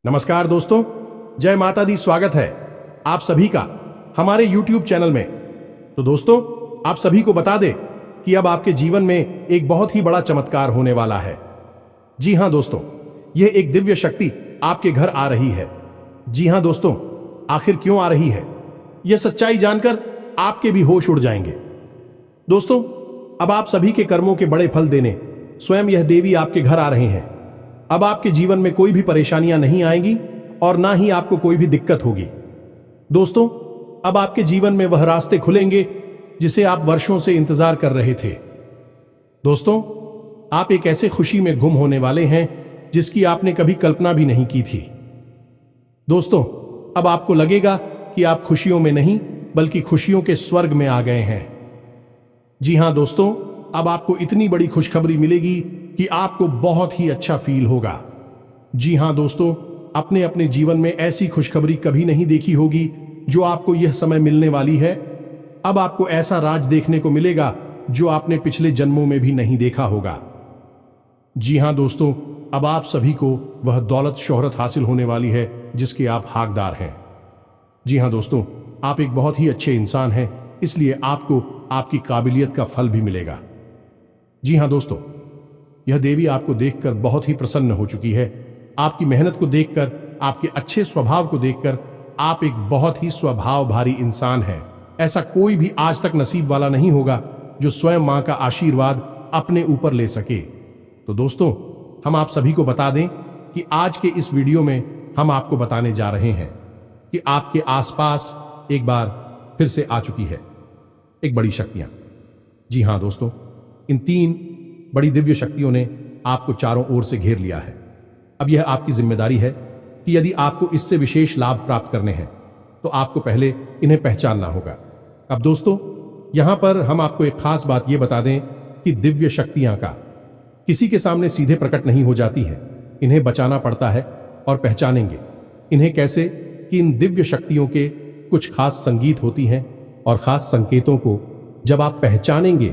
नमस्कार दोस्तों, जय माता दी। स्वागत है आप सभी का हमारे YouTube चैनल में। तो दोस्तों, आप सभी को बता दें कि अब आपके जीवन में एक बहुत ही बड़ा चमत्कार होने वाला है। जी हां दोस्तों, यह एक दिव्य शक्ति आपके घर आ रही है। जी हां दोस्तों, आखिर क्यों आ रही है, यह सच्चाई जानकर आपके भी होश उड़ जाएंगे। दोस्तों, अब आप सभी के कर्मों के बड़े फल देने स्वयं यह देवी आपके घर आ रहे हैं। अब आपके जीवन में कोई भी परेशानियां नहीं आएंगी और ना ही आपको कोई भी दिक्कत होगी। दोस्तों, अब आपके जीवन में वह रास्ते खुलेंगे जिसे आप वर्षों से इंतजार कर रहे थे। दोस्तों, आप एक ऐसे खुशी में गुम होने वाले हैं जिसकी आपने कभी कल्पना भी नहीं की थी। दोस्तों, अब आपको लगेगा कि आप खुशियों में नहीं बल्कि खुशियों के स्वर्ग में आ गए हैं। जी हां दोस्तों, अब आपको इतनी बड़ी खुशखबरी मिलेगी कि आपको बहुत ही अच्छा फील होगा। जी हां दोस्तों, अपने अपने जीवन में ऐसी खुशखबरी कभी नहीं देखी होगी जो आपको यह समय मिलने वाली है। अब आपको ऐसा राज देखने को मिलेगा जो आपने पिछले जन्मों में भी नहीं देखा होगा। जी हां दोस्तों, अब आप सभी को वह दौलत शोहरत हासिल होने वाली है जिसके आप हकदार हैं। जी हां दोस्तों, आप एक बहुत ही अच्छे इंसान हैं, इसलिए आपको आपकी काबिलियत का फल भी मिलेगा। जी हां दोस्तों, यह देवी आपको देखकर बहुत ही प्रसन्न हो चुकी है। आपकी मेहनत को देखकर, आपके अच्छे स्वभाव को देखकर आप एक बहुत ही स्वभाव भारी इंसान हैं। ऐसा कोई भी आज तक नसीब वाला नहीं होगा जो स्वयं मां का आशीर्वाद अपने ऊपर ले सके। तो दोस्तों, हम आप सभी को बता दें कि आज के इस वीडियो में हम आपको बताने जा रहे हैं कि आपके आसपास एक बार फिर से आ चुकी है एक बड़ी शक्तियां। जी हां दोस्तों, इन 3 बड़ी दिव्य शक्तियों ने आपको चारों ओर से घेर लिया है। अब यह आपकी जिम्मेदारी है कि यदि आपको इससे विशेष लाभ प्राप्त करने हैं तो आपको पहले इन्हें पहचानना होगा। अब दोस्तों, यहां पर हम आपको एक खास बात यह बता दें कि दिव्य शक्तियां का किसी के सामने सीधे प्रकट नहीं हो जाती है। इन्हें बचाना पड़ता है। और पहचानेंगे इन्हें कैसे कि इन दिव्य शक्तियों के कुछ खास संगीत होती हैं और खास संकेतों को जब आप पहचानेंगे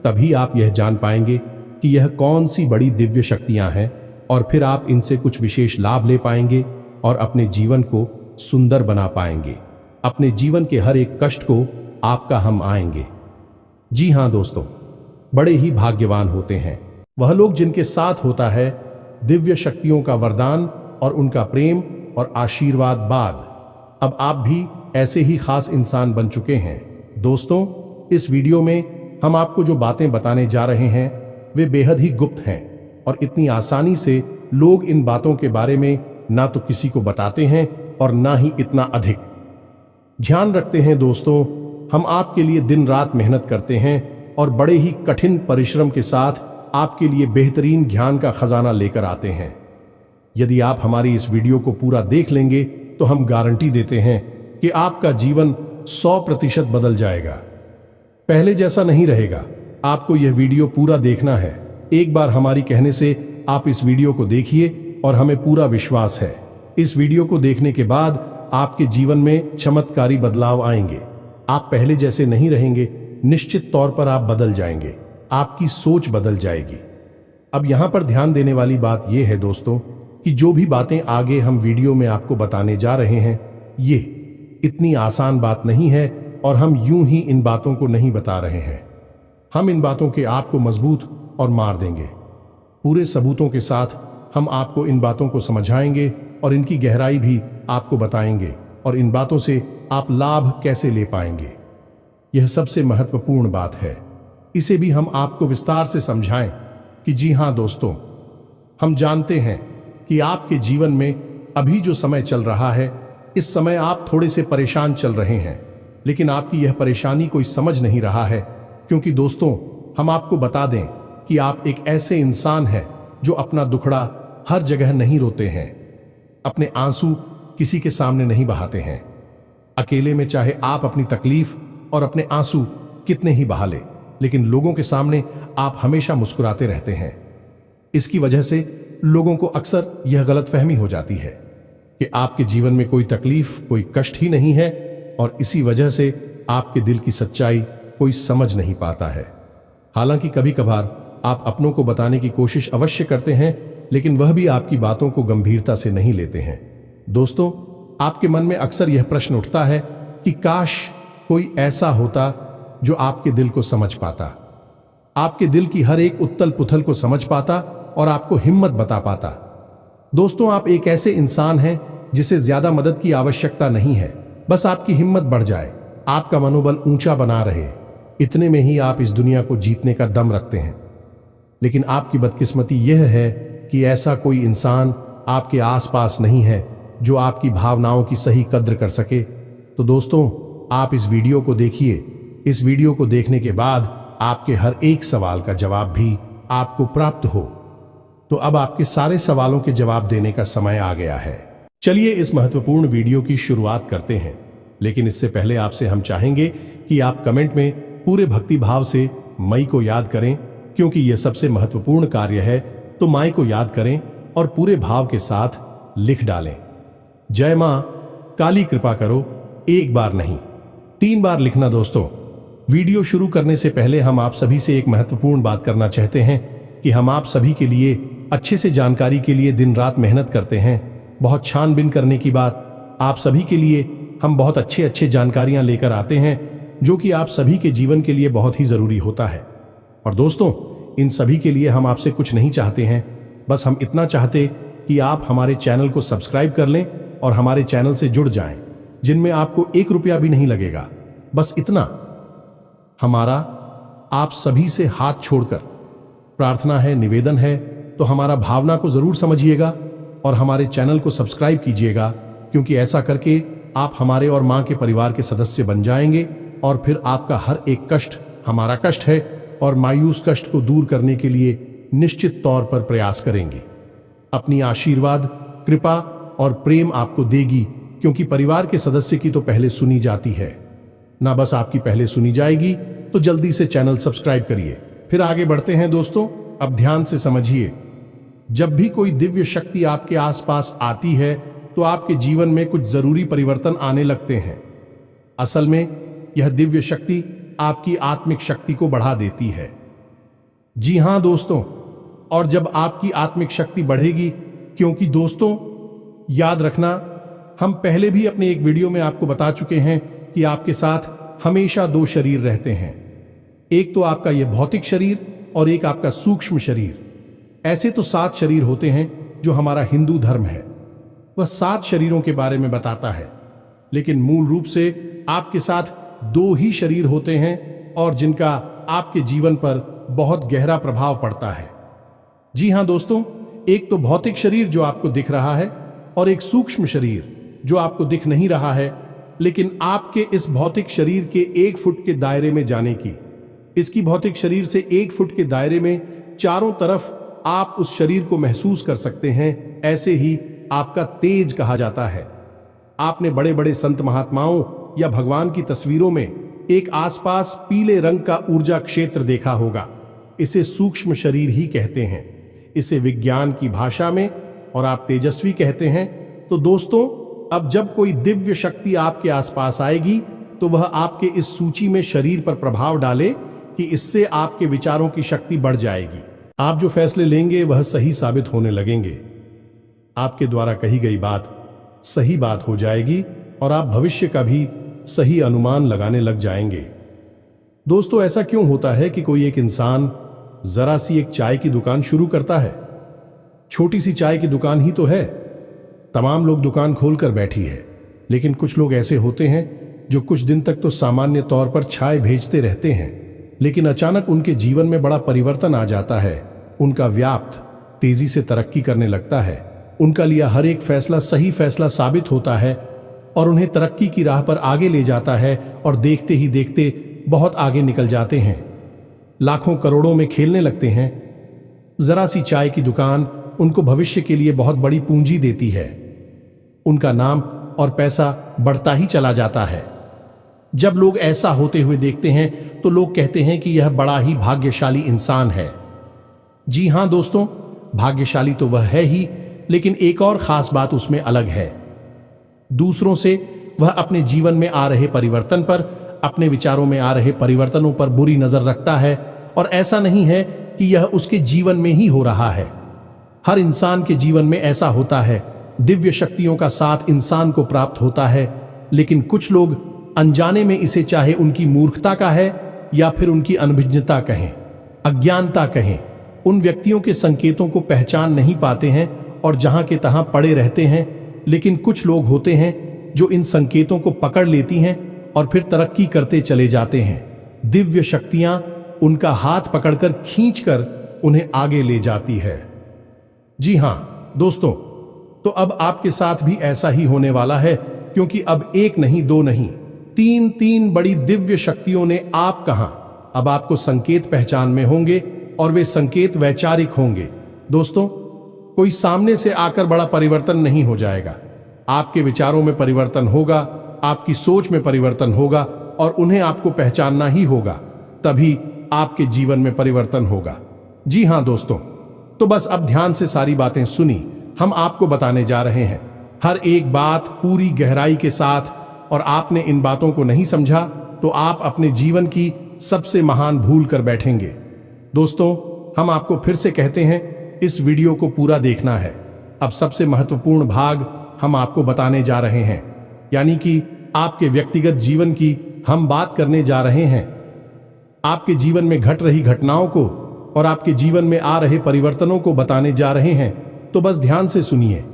तभी आप यह जान पाएंगे कि यह कौन सी बड़ी दिव्य शक्तियां हैं, और फिर आप इनसे कुछ विशेष लाभ ले पाएंगे और अपने जीवन को सुंदर बना पाएंगे। अपने जीवन के हर एक कष्ट को आपका हम आएंगे। जी हां दोस्तों, बड़े ही भाग्यवान होते हैं वह लोग जिनके साथ होता है दिव्य शक्तियों का वरदान और उनका प्रेम और आशीर्वाद बाद। अब आप भी ऐसे ही खास इंसान बन चुके हैं। दोस्तों, इस वीडियो में हम आपको जो बातें बताने जा रहे हैं वे बेहद ही गुप्त हैं और इतनी आसानी से लोग इन बातों के बारे में ना तो किसी को बताते हैं और ना ही इतना अधिक ध्यान रखते हैं। दोस्तों, हम आपके लिए दिन रात मेहनत करते हैं और बड़े ही कठिन परिश्रम के साथ आपके लिए बेहतरीन ज्ञान का खजाना लेकर आते हैं। यदि आप हमारी इस वीडियो को पूरा देख लेंगे तो हम गारंटी देते हैं कि आपका जीवन 100% बदल जाएगा, पहले जैसा नहीं रहेगा। आपको यह वीडियो पूरा देखना है। एक बार हमारी कहने से आप इस वीडियो को देखिए और हमें पूरा विश्वास है इस वीडियो को देखने के बाद आपके जीवन में चमत्कारी बदलाव आएंगे। आप पहले जैसे नहीं रहेंगे, निश्चित तौर पर आप बदल जाएंगे, आपकी सोच बदल जाएगी। अब यहां पर ध्यान देने वाली बात यह है दोस्तों कि जो भी बातें आगे हम वीडियो में आपको बताने जा रहे हैं ये इतनी आसान बात नहीं है और हम यूं ही इन बातों को नहीं बता रहे हैं। हम इन बातों के आपको मजबूत और मार देंगे। पूरे सबूतों के साथ हम आपको इन बातों को समझाएंगे और इनकी गहराई भी आपको बताएंगे और इन बातों से आप लाभ कैसे ले पाएंगे। यह सबसे महत्वपूर्ण बात है। इसे भी हम आपको विस्तार से समझाएं कि जी हां दोस्तों, हम जानते हैं कि आपके जीवन में अभी जो समय चल रहा है इस समय आप थोड़े से परेशान चल रहे हैं, लेकिन आपकी यह परेशानी कोई समझ नहीं रहा है। क्योंकि दोस्तों, हम आपको बता दें कि आप एक ऐसे इंसान हैं जो अपना दुखड़ा हर जगह नहीं रोते हैं, अपने आंसू किसी के सामने नहीं बहाते हैं। अकेले में चाहे आप अपनी तकलीफ और अपने आंसू कितने ही बहा लें, लेकिन लोगों के सामने आप हमेशा मुस्कुराते रहते हैं। इसकी वजह से लोगों को अक्सर यह गलतफहमी हो जाती है कि आपके जीवन में कोई तकलीफ, कोई कष्ट ही नहीं है और इसी वजह से आपके दिल की सच्चाई कोई समझ नहीं पाता है। हालांकि कभी कभार आप अपनों को बताने की कोशिश अवश्य करते हैं, लेकिन वह भी आपकी बातों को गंभीरता से नहीं लेते हैं। दोस्तों, आपके मन में अक्सर यह प्रश्न उठता है कि काश कोई ऐसा होता जो आपके दिल को समझ पाता, आपके दिल की हर एक उथल पुथल को समझ पाता और आपको हिम्मत बता पाता। दोस्तों, आप एक ऐसे इंसान हैं जिसे ज्यादा मदद की आवश्यकता नहीं है, बस आपकी हिम्मत बढ़ जाए, आपका मनोबल ऊंचा बना रहे, इतने में ही आप इस दुनिया को जीतने का दम रखते हैं। लेकिन आपकी बदकिस्मती यह है कि ऐसा कोई इंसान आपके आसपास नहीं है जो आपकी भावनाओं की सही कद्र कर सके। तो दोस्तों, आप इस वीडियो को देखिए। इस वीडियो को देखने के बाद आपके हर एक सवाल का जवाब भी आपको प्राप्त हो। तो अब आपके सारे सवालों के जवाब देने का समय आ गया है। चलिए इस महत्वपूर्ण वीडियो की शुरुआत करते हैं। लेकिन इससे पहले आपसे हम चाहेंगे कि आप कमेंट में पूरे भक्ति भाव से मई को याद करें, क्योंकि यह सबसे महत्वपूर्ण कार्य है। तो माई को याद करें और पूरे भाव के साथ लिख डालें, जय मां काली कृपा करो। एक बार नहीं, 3 बार लिखना। दोस्तों, वीडियो शुरू करने से पहले हम आप सभी से एक महत्वपूर्ण बात करना चाहते हैं कि हम आप सभी के लिए अच्छे से जानकारी के लिए दिन रात मेहनत करते हैं। बहुत छानबीन करने की बात, आप सभी के लिए हम बहुत अच्छे जानकारियां लेकर आते हैं जो कि आप सभी के जीवन के लिए बहुत ही जरूरी होता है। और दोस्तों, इन सभी के लिए हम आपसे कुछ नहीं चाहते हैं, बस हम इतना चाहते कि आप हमारे चैनल को सब्सक्राइब कर लें और हमारे चैनल से जुड़ जाएं, जिनमें आपको 1 रुपया भी नहीं लगेगा। बस इतना हमारा आप सभी से हाथ छोड़कर प्रार्थना है, निवेदन है। तो हमारा भावना को जरूर समझिएगा और हमारे चैनल को सब्सक्राइब कीजिएगा, क्योंकि ऐसा करके आप हमारे और मां के परिवार के सदस्य बन जाएंगे और फिर आपका हर एक कष्ट हमारा कष्ट है और मायूस कष्ट को दूर करने के लिए निश्चित तौर पर प्रयास करेंगे। अपनी आशीर्वाद, कृपा और प्रेम आपको देगी, क्योंकि परिवार के सदस्य की तो पहले सुनी जाती है ना, बस आपकी पहले सुनी जाएगी। तो जल्दी से चैनल सब्सक्राइब करिए। फिर आगे बढ़ते हैं। दोस्तों, अब ध्यान से समझिए, जब भी कोई दिव्य शक्ति आपके आसपास आती है तो आपके जीवन में कुछ जरूरी परिवर्तन आने लगते हैं। असल में यह दिव्य शक्ति आपकी आत्मिक शक्ति को बढ़ा देती है। जी हां दोस्तों, और जब आपकी आत्मिक शक्ति बढ़ेगी, क्योंकि दोस्तों याद रखना, हम पहले भी अपने एक वीडियो में आपको बता चुके हैं कि आपके साथ हमेशा 2 शरीर रहते हैं। एक तो आपका यह भौतिक शरीर और एक आपका सूक्ष्म शरीर। ऐसे तो 7 शरीर होते हैं जो हमारा हिंदू धर्म है, वह 7 शरीरों के बारे में बताता है। लेकिन मूल रूप से आपके साथ 2 ही शरीर होते हैं और जिनका आपके जीवन पर बहुत गहरा प्रभाव पड़ता है। जी हां दोस्तों, एक तो भौतिक शरीर जो आपको दिख रहा है और एक सूक्ष्म शरीर जो आपको दिख नहीं रहा है, लेकिन आपके इस भौतिक शरीर के 1 फुट के दायरे में जाने की, इसकी भौतिक शरीर से 1 फुट के दायरे में चारों तरफ आप उस शरीर को महसूस कर सकते हैं। ऐसे ही आपका तेज कहा जाता है। आपने बड़े बड़े संत महात्माओं या भगवान की तस्वीरों में एक आसपास पीले रंग का ऊर्जा क्षेत्र देखा होगा। इसे सूक्ष्म शरीर ही कहते हैं, इसे विज्ञान की भाषा में, और आप तेजस्वी कहते हैं। तो दोस्तों, अब जब कोई दिव्य शक्ति आपके आसपास आएगी तो वह आपके इस सूची में शरीर पर प्रभाव डाले कि इससे आपके विचारों की शक्ति बढ़ जाएगी। आप जो फैसले लेंगे वह सही साबित होने लगेंगे। आपके द्वारा कही गई बात सही बात हो जाएगी और आप भविष्य का भी सही अनुमान लगाने लग जाएंगे। दोस्तों, ऐसा क्यों होता है कि कोई एक इंसान जरा सी एक चाय की दुकान शुरू करता है? छोटी सी चाय की दुकान ही तो है, तमाम लोग दुकान खोलकर बैठी है। लेकिन कुछ लोग ऐसे होते हैं जो कुछ दिन तक तो सामान्य तौर पर चाय भेजते रहते हैं, लेकिन अचानक उनके जीवन में बड़ा परिवर्तन आ जाता है। उनका व्याप्त तेजी से तरक्की करने लगता है। उनका लिया हर एक फैसला सही फैसला साबित होता है और उन्हें तरक्की की राह पर आगे ले जाता है और देखते ही देखते बहुत आगे निकल जाते हैं, लाखों करोड़ों में खेलने लगते हैं। जरा सी चाय की दुकान उनको भविष्य के लिए बहुत बड़ी पूंजी देती है। उनका नाम और पैसा बढ़ता ही चला जाता है। जब लोग ऐसा होते हुए देखते हैं तो लोग कहते हैं कि यह बड़ा ही भाग्यशाली इंसान है। जी हां दोस्तों, भाग्यशाली तो वह है ही, लेकिन एक और खास बात उसमें अलग है। दूसरों से वह अपने जीवन में आ रहे परिवर्तन पर, अपने विचारों में आ रहे परिवर्तनों पर बुरी नजर रखता है। और ऐसा नहीं है कि यह उसके जीवन में ही हो रहा है, हर इंसान के जीवन में ऐसा होता है। दिव्य शक्तियों का साथ इंसान को प्राप्त होता है, लेकिन कुछ लोग अनजाने में इसे चाहे उनकी मूर्खता का है या फिर उनकी अनभिज्ञता कहें, अज्ञानता कहें, उन व्यक्तियों के संकेतों को पहचान नहीं पाते हैं और जहां के तहां पड़े रहते हैं। लेकिन कुछ लोग होते हैं जो इन संकेतों को पकड़ लेती हैं और फिर तरक्की करते चले जाते हैं। दिव्य शक्तियां उनका हाथ पकड़कर खींचकर उन्हें आगे ले जाती है। जी हां दोस्तों, तो अब आपके साथ भी ऐसा ही होने वाला है, क्योंकि अब एक नहीं, दो नहीं, तीन बड़ी दिव्य शक्तियों ने आप कहां अब आपको संकेत पहचान में होंगे और वे संकेत वैचारिक होंगे। दोस्तों, कोई सामने से आकर बड़ा परिवर्तन नहीं हो जाएगा। आपके विचारों में परिवर्तन होगा, आपकी सोच में परिवर्तन होगा और उन्हें आपको पहचानना ही होगा, तभी आपके जीवन में परिवर्तन होगा। जी हां दोस्तों, तो बस अब ध्यान से सारी बातें सुनी, हम आपको बताने जा रहे हैं हर एक बात पूरी गहराई के साथ, और आपने इन बातों को नहीं समझा तो आप अपने जीवन की सबसे महान भूल कर बैठेंगे। दोस्तों, हम आपको फिर से कहते हैं, इस वीडियो को पूरा देखना है। अब सबसे महत्वपूर्ण भाग हम आपको बताने जा रहे हैं, यानी कि आपके व्यक्तिगत जीवन की हम बात करने जा रहे हैं। आपके जीवन में घट रही घटनाओं को और आपके जीवन में आ रहे परिवर्तनों को बताने जा रहे हैं, तो बस ध्यान से सुनिए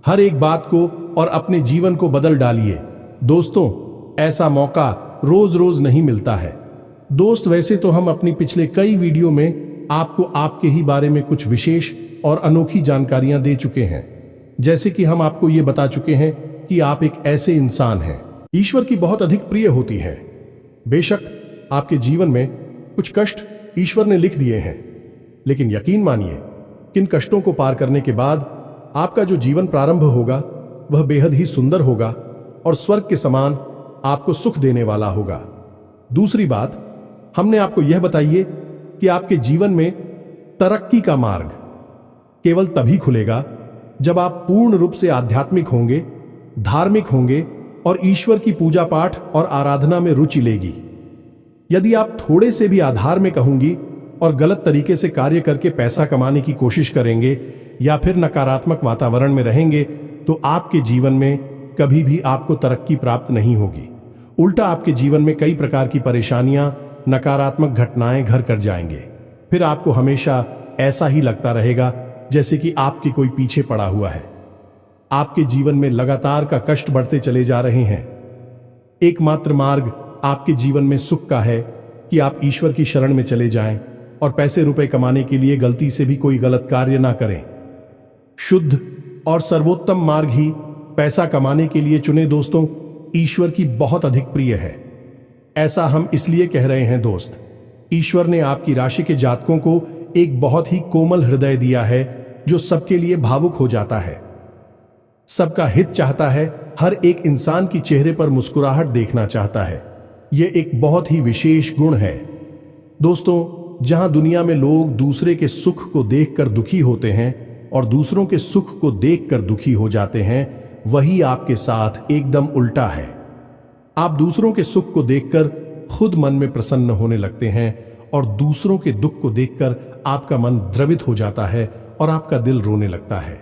हर एक बात को और अपने जीवन को बदल डालिए। दोस्तों, ऐसा मौका रोज रोज नहीं मिलता है। दोस्त, वैसे तो हम अपनी पिछले कई वीडियो में आपको आपके ही बारे में कुछ विशेष और अनोखी जानकारियां दे चुके हैं, जैसे कि हम आपको ये बता चुके हैं कि आप एक ऐसे इंसान हैं ईश्वर की बहुत अधिक प्रिय होती हैं। बेशक आपके जीवन में कुछ कष्ट ईश्वर ने लिख दिए हैं, लेकिन यकीन मानिए किन कष्टों को पार करने के बाद आपका जो जीवन प्रारंभ होगा वह बेहद ही सुंदर होगा और स्वर्ग के समान आपको सुख देने वाला होगा। दूसरी बात, हमने आपको यह बताइए कि आपके जीवन में तरक्की का मार्ग केवल तभी खुलेगा जब आप पूर्ण रूप से आध्यात्मिक होंगे, धार्मिक होंगे और ईश्वर की पूजा पाठ और आराधना में रुचि लेगी। यदि आप थोड़े से भी अधार्मिक होंगी और गलत तरीके से कार्य करके पैसा कमाने की कोशिश करेंगे या फिर नकारात्मक वातावरण में रहेंगे, तो आपके जीवन में कभी भी आपको तरक्की प्राप्त नहीं होगी। उल्टा आपके जीवन में कई प्रकार की परेशानियां, नकारात्मक घटनाएं घर कर जाएंगे। फिर आपको हमेशा ऐसा ही लगता रहेगा जैसे कि आपके कोई पीछे पड़ा हुआ है। आपके जीवन में लगातार का कष्ट बढ़ते चले जा रहे हैं। एकमात्र मार्ग आपके जीवन में सुख का है कि आप ईश्वर की शरण में चले जाएं और पैसे रुपए कमाने के लिए गलती से भी कोई गलत कार्य ना करें। शुद्ध और सर्वोत्तम मार्ग ही पैसा कमाने के लिए चुने। दोस्तों, ईश्वर की बहुत अधिक प्रिय है। ऐसा हम इसलिए कह रहे हैं दोस्त, ईश्वर ने आपकी राशि के जातकों को एक बहुत ही कोमल हृदय दिया है जो सबके लिए भावुक हो जाता है, सबका हित चाहता है, हर एक इंसान की चेहरे पर मुस्कुराहट देखना चाहता है। यह एक बहुत ही विशेष गुण है। दोस्तों, जहां दुनिया में लोग दूसरे के सुख को देखकर दुखी होते हैं और दूसरों के सुख को देखकर दुखी हो जाते हैं, वही आपके साथ एकदम उल्टा है। आप दूसरों के सुख को देखकर खुद मन में प्रसन्न होने लगते हैं और दूसरों के दुख को देखकर आपका मन द्रवित हो जाता है और आपका दिल रोने लगता है।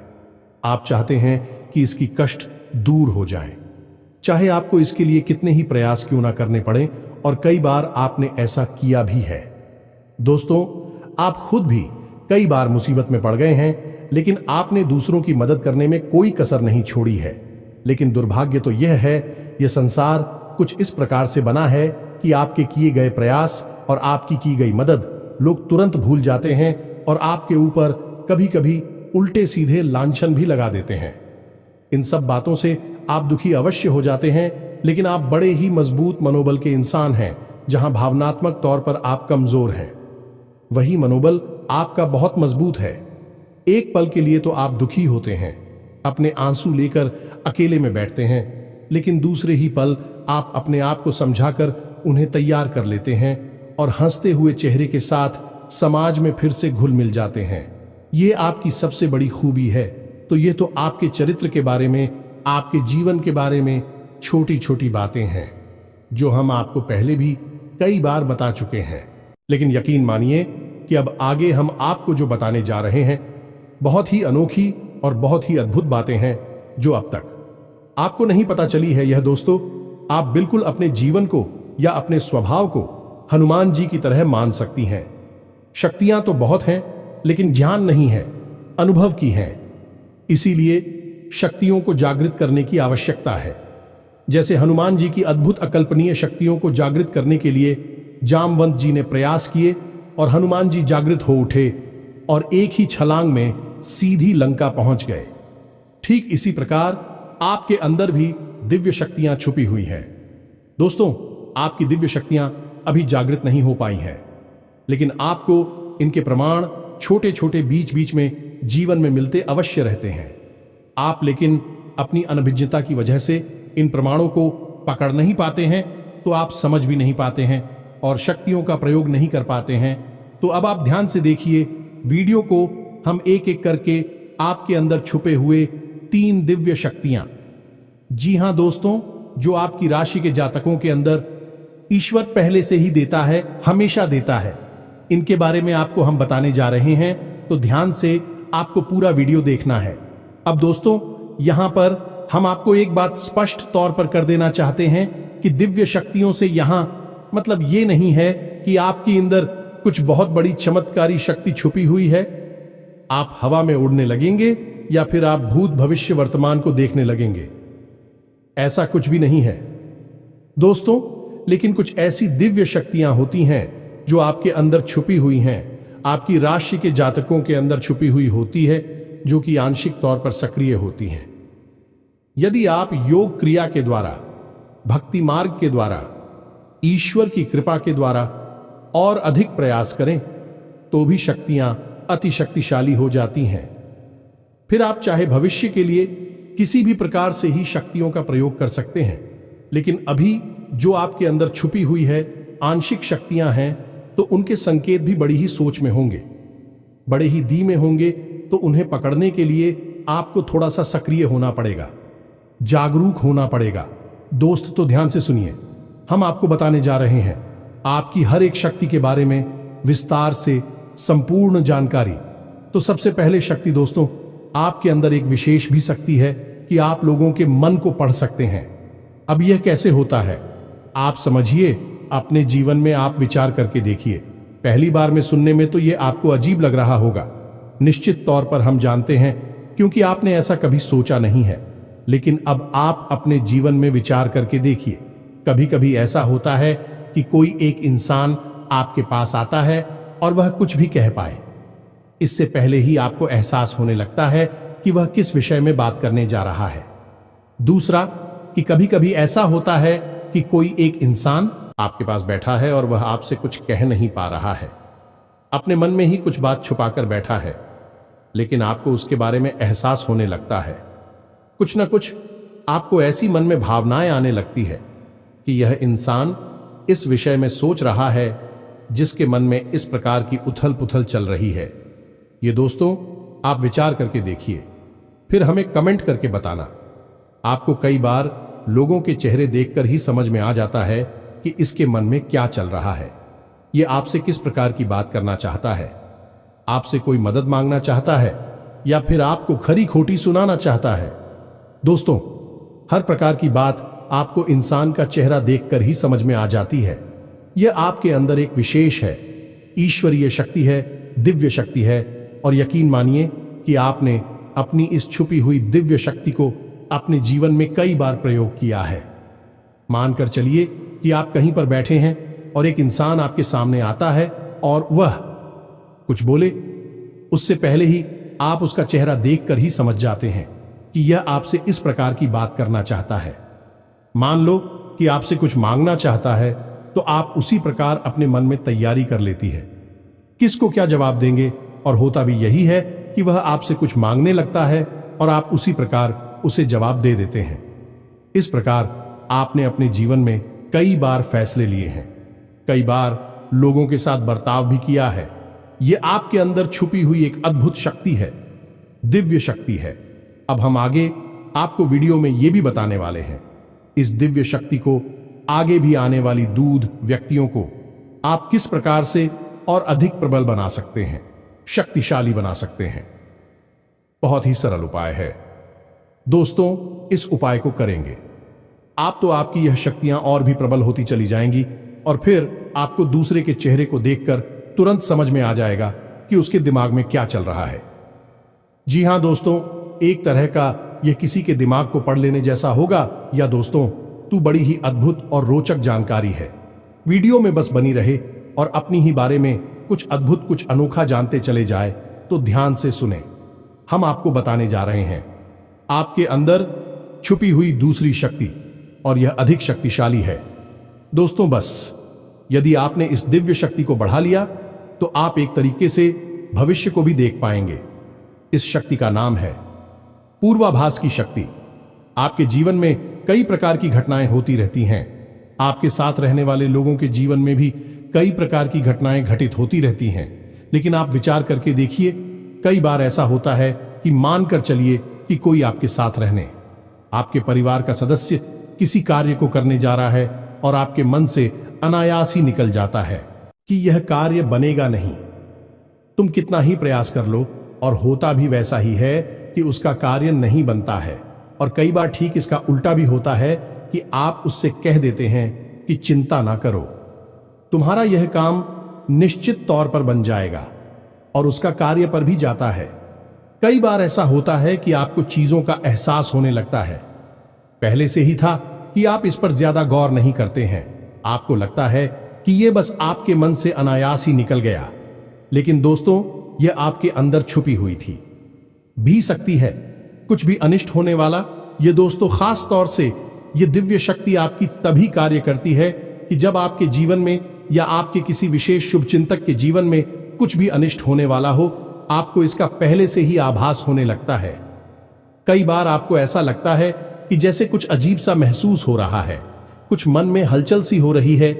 आप चाहते हैं कि इसकी कष्ट दूर हो जाए, चाहे आपको इसके लिए कितने ही प्रयास क्यों ना करने पड़े, और कई बार आपने ऐसा किया भी है। दोस्तों, आप खुद भी कई बार मुसीबत में पड़ गए हैं, लेकिन आपने दूसरों की मदद करने में कोई कसर नहीं छोड़ी है। लेकिन दुर्भाग्य तो यह है, यह संसार कुछ इस प्रकार से बना है कि आपके किए गए प्रयास और आपकी की गई मदद लोग तुरंत भूल जाते हैं और आपके ऊपर कभी कभी उल्टे सीधे लांछन भी लगा देते हैं। इन सब बातों से आप दुखी अवश्य हो जाते हैं, लेकिन आप बड़े ही मजबूत मनोबल के इंसान हैं। जहां भावनात्मक तौर पर आप कमजोर हैं, वही मनोबल आपका बहुत मजबूत है। एक पल के लिए तो आप दुखी होते हैं, अपने आंसू लेकर अकेले में बैठते हैं, लेकिन दूसरे ही पल आप अपने आप को समझाकर उन्हें तैयार कर लेते हैं और हंसते हुए चेहरे के साथ समाज में फिर से घुल मिल जाते हैं। ये आपकी सबसे बड़ी खूबी है। तो ये तो आपके चरित्र के बारे में, आपके जीवन के बारे में छोटी छोटी बातें हैं जो हम आपको पहले भी कई बार बता चुके हैं। लेकिन यकीन मानिए कि अब आगे हम आपको जो बताने जा रहे हैं बहुत ही अनोखी और बहुत ही अद्भुत बातें हैं जो अब तक आपको नहीं पता चली है। यह दोस्तों, आप बिल्कुल अपने जीवन को या अपने स्वभाव को हनुमान जी की तरह मान सकती हैं। शक्तियां तो बहुत हैं, लेकिन ज्ञान नहीं है, अनुभव की हैं। इसीलिए शक्तियों को जागृत करने की आवश्यकता है। जैसे हनुमान जी की अद्भुत अकल्पनीय शक्तियों को जागृत करने के लिए जामवंत जी ने प्रयास किए और हनुमान जी जागृत हो उठे और एक ही छलांग में सीधी लंका पहुंच गए। ठीक इसी प्रकार आपके अंदर भी दिव्य शक्तियां छुपी हुई हैं। दोस्तों, आपकी दिव्य शक्तियां अभी जागृत नहीं हो पाई हैं, लेकिन आपको इनके प्रमाण छोटे छोटे बीच बीच में जीवन में मिलते अवश्य रहते हैं। आप लेकिन अपनी अनभिज्ञता की वजह से इन प्रमाणों को पकड़ नहीं पाते हैं, तो आप समझ भी नहीं पाते हैं और शक्तियों का प्रयोग नहीं कर पाते हैं। तो अब आप ध्यान से देखिए वीडियो को, हम एक एक करके आपके अंदर छुपे हुए 3 दिव्य शक्तियां, जी हां दोस्तों, जो आपकी राशि के जातकों के अंदर ईश्वर पहले से ही देता है, हमेशा देता है, इनके बारे में आपको हम बताने जा रहे हैं। तो ध्यान से आपको पूरा वीडियो देखना है। अब दोस्तों, यहां पर हम आपको एक बात स्पष्ट तौर पर कर देना चाहते हैं कि दिव्य शक्तियों से यहां मतलब ये नहीं है कि आपके अंदर कुछ बहुत बड़ी चमत्कारी शक्ति छुपी हुई है। आप हवा में उड़ने लगेंगे या फिर आप भूत भविष्य वर्तमान को देखने लगेंगे, ऐसा कुछ भी नहीं है दोस्तों। लेकिन कुछ ऐसी दिव्य शक्तियां होती हैं जो आपके अंदर छुपी हुई हैं, आपकी राशि के जातकों के अंदर छुपी हुई होती है, जो कि आंशिक तौर पर सक्रिय होती हैं। यदि आप योग क्रिया के द्वारा, भक्ति मार्ग के द्वारा, ईश्वर की कृपा के द्वारा और अधिक प्रयास करें तो भी शक्तियां अति शक्तिशाली हो जाती हैं। फिर आप चाहे भविष्य के लिए किसी भी प्रकार से ही शक्तियों का प्रयोग कर सकते हैं, लेकिन अभी जो आपके अंदर छुपी हुई है आंशिक शक्तियां हैं, तो उनके संकेत भी बड़ी ही सोच में होंगे, बड़े ही धीमे होंगे। तो उन्हें पकड़ने के लिए आपको थोड़ा सा सक्रिय होना पड़ेगा, जागरूक होना पड़ेगा। दोस्त, तो ध्यान से सुनिए, हम आपको बताने जा रहे हैं आपकी हर एक शक्ति के बारे में विस्तार से संपूर्ण जानकारी। तो सबसे पहले शक्ति दोस्तों, आपके अंदर एक विशेष भी शक्ति है कि आप लोगों के मन को पढ़ सकते हैं। अब यह कैसे होता है आप समझिए, अपने जीवन में आप विचार करके देखिए। पहली बार में सुनने में तो यह आपको अजीब लग रहा होगा, निश्चित तौर पर हम जानते हैं, क्योंकि आपने ऐसा कभी सोचा नहीं है। लेकिन अब आप अपने जीवन में विचार करके देखिए। कभी कभी ऐसा होता है कि कोई एक इंसान आपके पास आता है और वह कुछ भी कह पाए, इससे पहले ही आपको एहसास होने लगता है कि वह किस विषय में बात करने जा रहा है। दूसरा, कि कभी कभी ऐसा होता है कि कोई एक इंसान आपके पास बैठा है और वह आपसे कुछ कह नहीं पा रहा है, अपने मन में ही कुछ बात छुपाकर बैठा है, लेकिन आपको उसके बारे में एहसास होने लगता है। कुछ न कुछ आपको ऐसी मन में भावनाएं आने लगती है कि यह इंसान इस विषय में सोच रहा है जिसके मन में इस प्रकार की उथल पुथल चल रही है। ये दोस्तों, आप विचार करके देखिए, फिर हमें कमेंट करके बताना। आपको कई बार लोगों के चेहरे देखकर ही समझ में आ जाता है कि इसके मन में क्या चल रहा है, ये आपसे किस प्रकार की बात करना चाहता है, आपसे कोई मदद मांगना चाहता है या फिर आपको खरी खोटी सुनाना चाहता है। दोस्तों, हर प्रकार की बात आपको इंसान का चेहरा देखकर ही समझ में आ जाती है। यह आपके अंदर एक विशेष है, ईश्वरीय शक्ति है, दिव्य शक्ति है। और यकीन मानिए कि आपने अपनी इस छुपी हुई दिव्य शक्ति को अपने जीवन में कई बार प्रयोग किया है। मानकर चलिए कि आप कहीं पर बैठे हैं और एक इंसान आपके सामने आता है और वह कुछ बोले, उससे पहले ही आप उसका चेहरा देखकर ही समझ जाते हैं कि यह आपसे इस प्रकार की बात करना चाहता है। मान लो कि आपसे कुछ मांगना चाहता है, तो आप उसी प्रकार अपने मन में तैयारी कर लेती है किसको क्या जवाब देंगे, और होता भी यही है कि वह आपसे कुछ मांगने लगता है और आप उसी प्रकार उसे जवाब दे देते हैं। इस प्रकार आपने अपने जीवन में कई बार फैसले लिए हैं, कई बार लोगों के साथ बर्ताव भी किया है। यह आपके अंदर छुपी हुई एक अद्भुत शक्ति है, दिव्य शक्ति है। अब हम आगे आपको वीडियो में यह भी बताने वाले हैं, इस दिव्य शक्ति को आगे भी आने वाली दूध व्यक्तियों को आप किस प्रकार से और अधिक प्रबल बना सकते हैं, शक्तिशाली बना सकते हैं। बहुत ही सरल उपाय है। दोस्तों, इस उपाय को करेंगे आप तो आपकी यह शक्तियां और भी प्रबल होती चली जाएंगी और फिर आपको दूसरे के चेहरे को देखकर तुरंत समझ में आ जाएगा कि उसके दिमाग में क्या चल रहा है। जी हां दोस्तों, एक तरह का यह किसी के दिमाग को पढ़ लेने जैसा होगा। या दोस्तों, तू बड़ी ही अद्भुत और रोचक जानकारी है। वीडियो में बस बनी रहे और अपनी ही बारे में कुछ अद्भुत कुछ अनोखा जानते चले जाए तो ध्यान से सुने। हम आपको बताने जा रहे हैं आपके अंदर छुपी हुई दूसरी शक्ति, और यह अधिक शक्तिशाली है। दोस्तों, बस यदि आपने इस दिव्य शक्ति को बढ़ा लिया तो आप एक तरीके से भविष्य को भी देख पाएंगे। इस शक्ति का नाम है पूर्वाभास की शक्ति। आपके जीवन में कई प्रकार की घटनाएं होती रहती हैं। आपके साथ रहने वाले लोगों के जीवन में भी कई प्रकार की घटनाएं घटित होती रहती हैं। लेकिन आप विचार करके देखिए, कई बार ऐसा होता है कि मानकर चलिए कि कोई आपके साथ रहने, आपके परिवार का सदस्य किसी कार्य को करने जा रहा है और आपके मन से अनायास ही निकल जाता है कि यह कार्य बनेगा नहीं। तुम कितना ही प्रयास कर लो और होता भी वैसा ही है कि उसका कार्य नहीं बनता है। और कई बार ठीक इसका उल्टा भी होता है कि आप उससे कह देते हैं कि चिंता ना करो, तुम्हारा यह काम निश्चित तौर पर बन जाएगा, और उसका कार्य पर भी जाता है। कई बार ऐसा होता है कि आपको चीजों का एहसास होने लगता है, पहले से ही था कि आप इस पर ज्यादा गौर नहीं करते हैं। आपको लगता है कि यह बस आपके मन से अनायास ही निकल गया, लेकिन दोस्तों, यह आपके अंदर छुपी हुई थी भी सकती है कुछ भी अनिष्ट होने वाला। ये दोस्तों, खास तौर से ये दिव्य शक्ति आपकी तभी कार्य करती है कि जब आपके जीवन में या आपके किसी विशेष शुभचिंतक के जीवन में कुछ भी अनिष्ट होने वाला हो, आपको इसका पहले से ही आभास होने लगता है। कई बार आपको ऐसा लगता है कि जैसे कुछ अजीब सा महसूस हो रहा है, कुछ मन में हलचल सी हो रही है,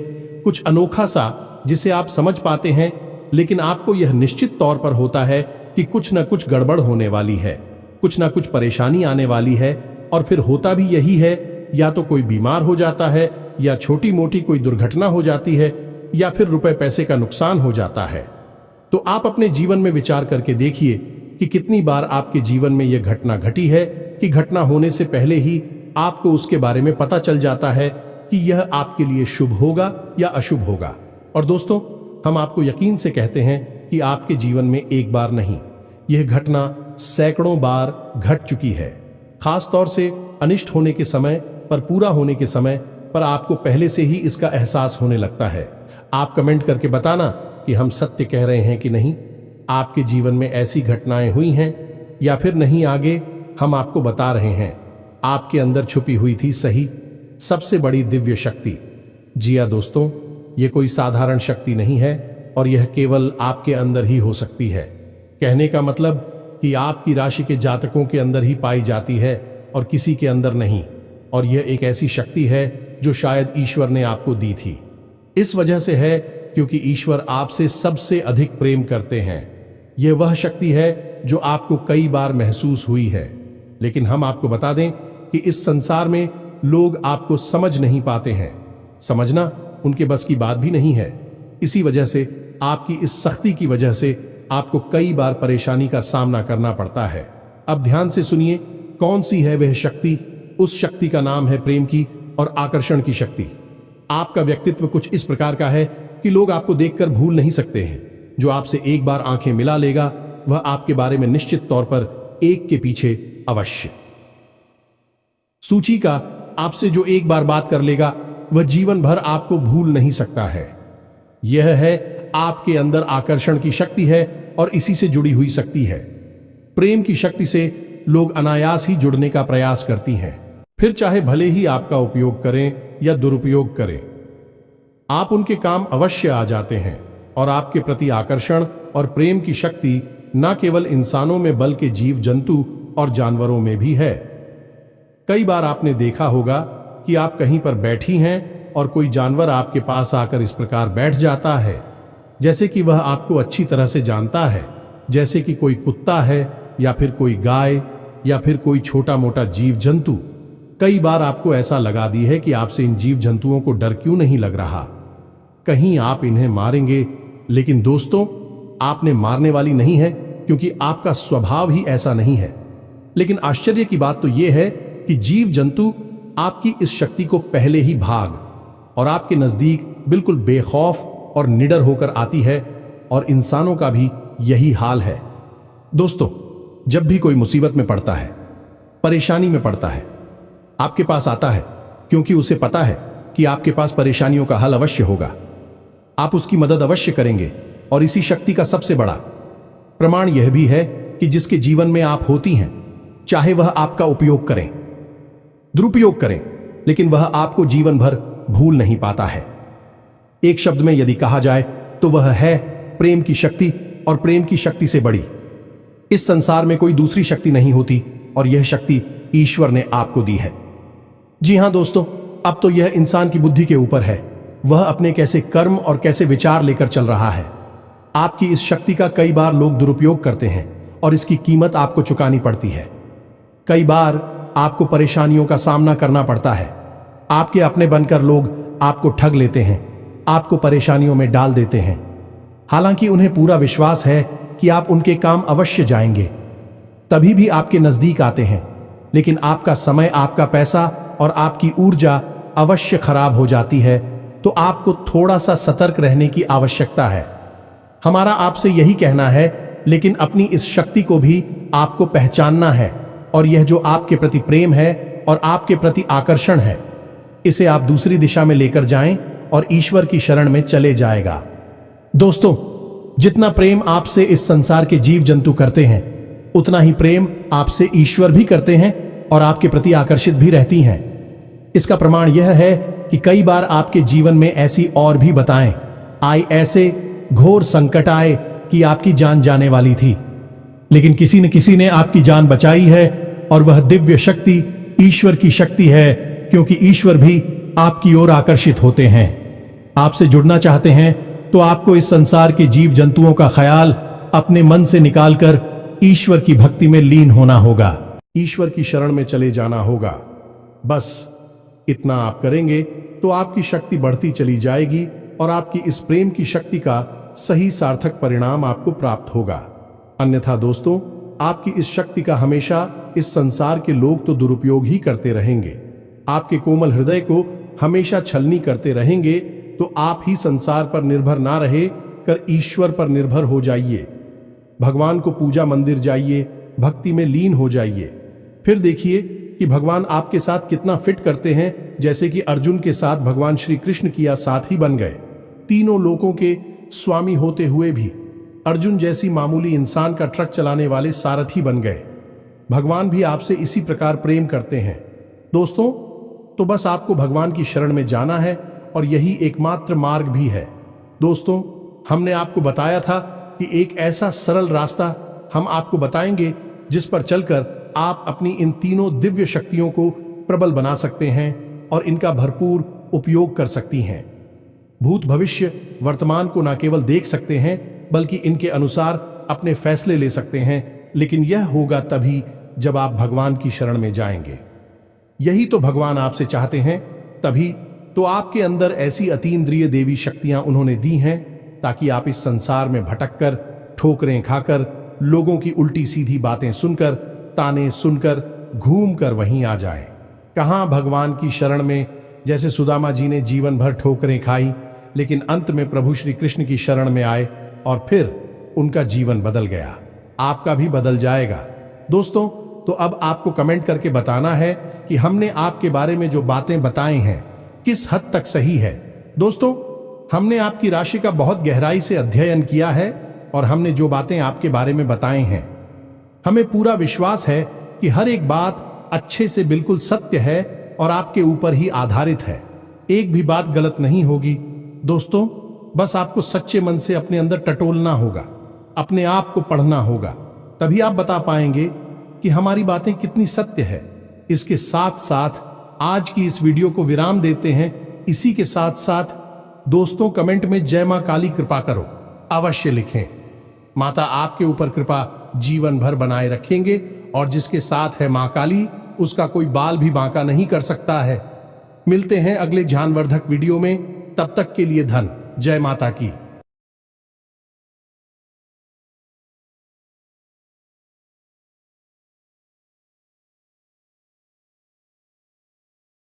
कुछ अनोखा सा जिसे आप समझ पाते हैं, लेकिन आपको यह निश्चित तौर पर होता है कि कुछ न कुछ गड़बड़ होने वाली है, कुछ न कुछ परेशानी आने वाली है। और फिर होता भी यही है, या तो कोई बीमार हो जाता है, या छोटी मोटी कोई दुर्घटना हो जाती है, या फिर रुपए पैसे का नुकसान हो जाता है। तो आप अपने जीवन में विचार करके देखिए कि कितनी बार आपके जीवन में यह घटना घटी है कि घटना होने से पहले ही आपको उसके बारे में पता चल जाता है कि यह आपके लिए शुभ होगा या अशुभ होगा। और दोस्तों, हम आपको यकीन से कहते हैं कि आपके जीवन में एक बार नहीं, यह घटना सैकड़ों बार घट चुकी है। खास तौर से अनिष्ट होने के समय पर, पूरा होने के समय पर आपको पहले से ही इसका एहसास होने लगता है। आप कमेंट करके बताना कि हम सत्य कह रहे हैं कि नहीं। आपके जीवन में ऐसी घटनाएं हुई हैं या फिर नहीं, आगे हम आपको बता रहे हैं। आपके अंदर छुपी हुई थी सही सबसे बड़ी दिव्य शक्ति। जी हां दोस्तों, ये कोई साधारण शक्ति नहीं है, और यह केवल आपके अंदर ही हो सकती है। कहने का मतलब कि आपकी राशि के जातकों के अंदर ही पाई जाती है और किसी के अंदर नहीं। और यह एक ऐसी शक्ति है जो शायद ईश्वर ने आपको दी थी। इस वजह से है क्योंकि ईश्वर आपसे सबसे अधिक प्रेम करते हैं। यह वह शक्ति है जो आपको कई बार महसूस हुई है, लेकिन हम आपको बता दें कि इस संसार में लोग आपको समझ नहीं पाते हैं। समझना उनके बस की बात भी नहीं है। इसी वजह से आपकी इस सख्ती की वजह से आपको कई बार परेशानी का सामना करना पड़ता है। अब ध्यान से सुनिए, कौन सी है वह शक्ति। उस शक्ति का नाम है प्रेम की और आकर्षण की शक्ति। आपका व्यक्तित्व कुछ इस प्रकार का है कि लोग आपको देखकर भूल नहीं सकते हैं। जो आपसे एक बार आंखें मिला लेगा, वह आपके बारे में निश्चित तौर पर एक के पीछे अवश्य सूची का आपसे जो एक बार बात कर लेगा, वह जीवन भर आपको भूल नहीं सकता है। यह है आपके अंदर आकर्षण की शक्ति है और इसी से जुड़ी हुई शक्ति है। प्रेम की शक्ति से लोग अनायास ही जुड़ने का प्रयास करती हैं, फिर चाहे भले ही आपका उपयोग करें या दुरुपयोग करें, आप उनके काम अवश्य आ जाते हैं। और आपके प्रति आकर्षण और प्रेम की शक्ति न केवल इंसानों में बल्कि जीव जंतु और जानवरों में भी है। कई बार आपने देखा होगा कि आप कहीं पर बैठी हैं और कोई जानवर आपके पास आकर इस प्रकार बैठ जाता है जैसे कि वह आपको अच्छी तरह से जानता है, जैसे कि कोई कुत्ता है या फिर कोई गाय या फिर कोई छोटा मोटा जीव जंतु। कई बार आपको ऐसा लगा दी है कि आपसे इन जीव जंतुओं को डर क्यों नहीं लग रहा, कहीं आप इन्हें मारेंगे। लेकिन दोस्तों, आपने मारने वाली नहीं है, क्योंकि आपका स्वभाव ही ऐसा नहीं है। लेकिन आश्चर्य की बात तो यह है कि जीव जंतु आपकी इस शक्ति को पहले ही भाग और आपके नजदीक बिल्कुल बेखौफ और निडर होकर आती है, और इंसानों का भी यही हाल है। दोस्तों, जब भी कोई मुसीबत में पड़ता है, परेशानी में पड़ता है, आपके पास आता है क्योंकि उसे पता है कि आपके पास परेशानियों का हल अवश्य होगा। आप उसकी मदद अवश्य करेंगे, और इसी शक्ति का सबसे बड़ा प्रमाण यह भी है कि जिसके जीवन में आप होती हैं, चाहे वह आपका उपयोग करें, दुरुपयोग करें, लेकिन वह आपको जीवन भर भूल नहीं पाता है। एक शब्द में यदि कहा जाए तो वह है प्रेम की शक्ति, और प्रेम की शक्ति से बड़ी इस संसार में कोई दूसरी शक्ति नहीं होती, और यह शक्ति ईश्वर ने आपको दी है। जी हां दोस्तों, अब तो यह इंसान की बुद्धि के ऊपर है, वह अपने कैसे कर्म और कैसे विचार लेकर चल रहा है। आपकी इस शक्ति का कई बार लोग दुरुपयोग करते हैं, और इसकी कीमत आपको चुकानी पड़ती है। कई बार आपको परेशानियों का सामना करना पड़ता है। आपके अपने बनकर लोग आपको ठग लेते हैं, आपको परेशानियों में डाल देते हैं, हालांकि उन्हें पूरा विश्वास है कि आप उनके काम अवश्य जाएंगे, तभी भी आपके नजदीक आते हैं। लेकिन आपका समय, आपका पैसा और आपकी ऊर्जा अवश्य खराब हो जाती है, तो आपको थोड़ा सा सतर्क रहने की आवश्यकता है। हमारा आपसे यही कहना है, लेकिन अपनी इस शक्ति को भी आपको पहचानना है, और यह जो आपके प्रति प्रेम है और आपके प्रति आकर्षण है, इसे आप दूसरी दिशा में लेकर जाएं और ईश्वर की शरण में चले जाएगा। दोस्तों, जितना प्रेम आपसे इस संसार के जीव जंतु करते हैं, उतना ही प्रेम आपसे ईश्वर भी करते हैं और आपके प्रति आकर्षित भी रहती हैं। इसका प्रमाण यह है कि कई बार आपके जीवन में ऐसी और भी बताएं आई, ऐसे घोर संकट आए कि आपकी जान जाने वाली थी, लेकिन किसी न किसी ने आपकी जान बचाई है, और वह दिव्य शक्ति ईश्वर की शक्ति है, क्योंकि ईश्वर भी आपकी ओर आकर्षित होते हैं। आपसे जुड़ना चाहते हैं तो आपको इस संसार के जीव जंतुओं का ख्याल अपने मन से निकालकर ईश्वर की भक्ति में लीन होना होगा, ईश्वर की शरण में चले जाना होगा। बस इतना आप करेंगे तो आपकी शक्ति बढ़ती चली जाएगी, और आपकी इस प्रेम की शक्ति का सही सार्थक परिणाम आपको प्राप्त होगा। अन्यथा दोस्तों, आपकी इस शक्ति का हमेशा इस संसार के लोग तो दुरुपयोग ही करते रहेंगे, आपके कोमल हृदय को हमेशा छलनी करते रहेंगे। तो आप ही संसार पर निर्भर ना रहे कर ईश्वर पर निर्भर हो जाइए। भगवान को पूजा मंदिर जाइए, भक्ति में लीन हो जाइए। फिर देखिए कि भगवान आपके साथ कितना फिट करते हैं, जैसे कि अर्जुन के साथ भगवान श्री कृष्ण किया साथी बन गए। तीनों लोकों के स्वामी होते हुए भी अर्जुन जैसी मामूली इंसान का ट्रक चलाने वाले सारथी बन गए। भगवान भी आपसे इसी प्रकार प्रेम करते हैं। दोस्तों, तो बस आपको भगवान की शरण में जाना है, और यही एकमात्र मार्ग भी है। दोस्तों, हमने आपको बताया था कि एक ऐसा सरल रास्ता हम आपको बताएंगे जिस पर चलकर आप अपनी इन तीनों दिव्य शक्तियों को प्रबल बना सकते हैं और इनका भरपूर उपयोग कर सकती हैं। भूत, भविष्य, वर्तमान को न केवल देख सकते हैं, बल्कि इनके अनुसार अपने फैसले ले सकते हैं। लेकिन यह होगा तभी जब आप भगवान की शरण में जाएंगे। यही तो भगवान आपसे चाहते हैं। तभी तो आपके अंदर ऐसी अतीन्द्रिय देवी शक्तियां उन्होंने दी हैं, ताकि आप इस संसार में भटककर, ठोकरें खाकर, लोगों की उल्टी सीधी बातें सुनकर, ताने सुनकर, घूमकर वहीं आ जाएं। कहां भगवान की शरण में, जैसे सुदामा जी ने जीवन भर ठोकरें खाई, लेकिन अंत में प्रभु श्री कृष्ण की शरण में आए, और फिर उनका जीवन बदल गया। आपका भी बदल जाएगा। दोस्तों, तो अब आपको कमेंट करके बताना है कि हमने आपके बारे में जो बातें बताई हैं किस हद तक सही है। दोस्तों, हमने आपकी राशि का बहुत गहराई से अध्ययन किया है, और हमने जो बातें आपके बारे में बताई हैं, हमें पूरा विश्वास है कि हर एक बात अच्छे से बिल्कुल सत्य है और आपके ऊपर ही आधारित है। एक भी बात गलत नहीं होगी। दोस्तों, बस आपको सच्चे मन से अपने अंदर टटोलना होगा, अपने आप को पढ़ना होगा, तभी आप बता पाएंगे कि हमारी बातें कितनी सत्य है। इसके साथ साथ आज की इस वीडियो को विराम देते हैं। इसी के साथ साथ दोस्तों, कमेंट में जय मां काली कृपा करो अवश्य लिखें। माता आपके ऊपर कृपा जीवन भर बनाए रखेंगे, और जिसके साथ है मां काली, उसका कोई बाल भी बांका नहीं कर सकता है। मिलते हैं अगले ज्ञानवर्धक वीडियो में, तब तक के लिए धन जय माता की।